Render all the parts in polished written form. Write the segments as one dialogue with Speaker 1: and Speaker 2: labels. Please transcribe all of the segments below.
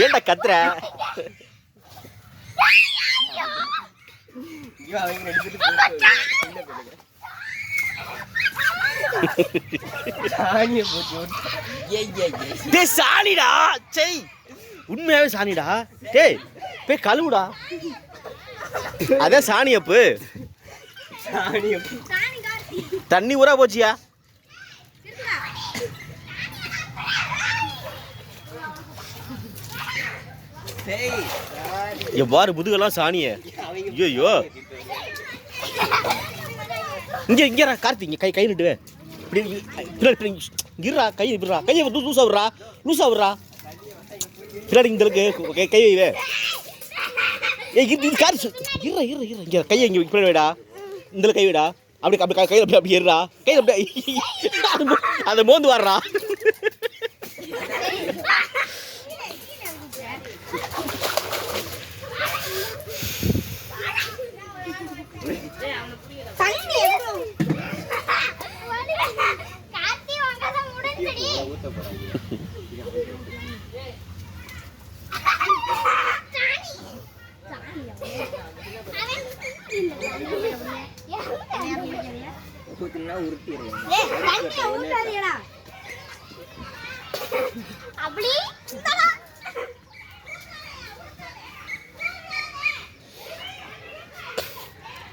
Speaker 1: ஏன்டா கத்துற? சாணிடா, செய் உண்மையாவே சாணிடா. டேய் போய் கழுவுடா. அதான் சாணியப்பு. தண்ணி ஊரா போச்சியா? எவ்வாறு முதுகெல்லாம் சாணிய. ஐயோ இங்க இங்கடா கார்த்தி, இங்க கை நிட்டுவே. இப்படி இருடா, கை விடுறா, கையை லூசா விடுறா, லூசா விடுறா. பின்னாடி இந்த கை வைவே. இது கார் இருறா இருறா இருறா. இங்க கையை இங்க பின்னாடி வைடா, இந்த கை வைடா. அப்படி அப்படி கையில் அப்படி அப்படி ஏறுறா, கையில் அப்படி அதை மோந்து வர்றா.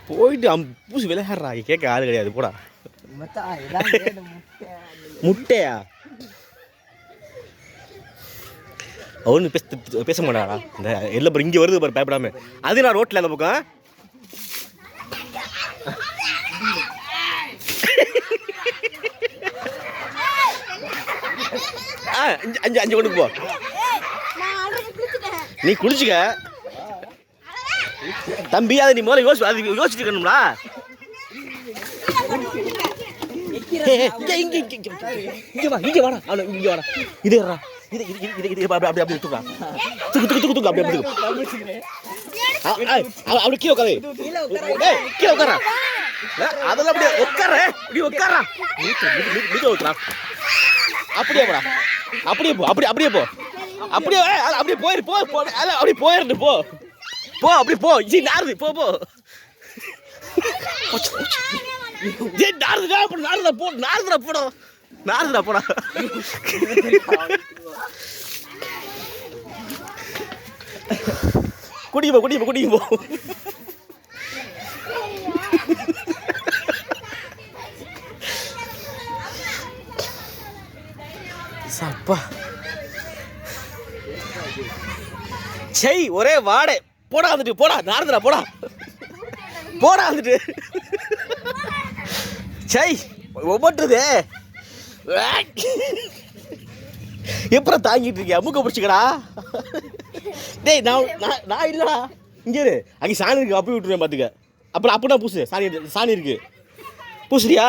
Speaker 1: போயிட்டு பூசி விளையாடுறா, கேட்க ஆள் கிடையாது. போடா. முட்டையா? அவனு பேச மாட்டாரா? இந்த எல்லாம் பாரு இங்கே வருது பாரு, பயப்படாம. அது நான் ரோட்டில் அந்த பக்கம் அஞ்சு அஞ்சு கொண்டு போ. நீ குளிச்சுக்க தம்பி. அதை நீ முதல்ல யோசிச்சுட்டு இருக்கணும்லா. இங்க வாடா, இங்க வாடா. இது இது இது இது அப்படி அப்படி தூக்கா, தூக்கு அப்படி அப்படி அப்படி கீழே உட்காரு. கீழே உட்கார, அதெல்லாம் அப்படியே உட்கார, இப்படி உட்காரா. நீச்சல் உட்காரா. அப்படியே போடா, அப்படியே போ, அப்படியே அப்படியே போ, அப்படியே அப்படியே போயிரு, போ அப்படி போயிருந்து போ போ, அப்படி போ. ஜி நாருது, போ போ. நாருதுடா, நாருதா போ, நாருதுடா போடா, நாருதுடா போடா. குடிக்க போ, குடிக்க போ, குடிக்க போ. சப்பா செய் ஒரே வாடை. போடா வந்துட்டு, போடா நாரதுடா, போடா போடா வந்துட்டு. செய் ஒவ்வொன்றுதே எப்பறம் தாங்கிட்டு இருக்கியா? மூக்க பிடிச்சிக்கடா. டேய் நான் இல்லடா, இங்கே அங்கே சாணி இருக்கு, அப்படி விட்டுருவேன் பார்த்துக்க. அப்புறம் அப்படின்னா பூசு, சாணி இருக்கு, பூசுறியா?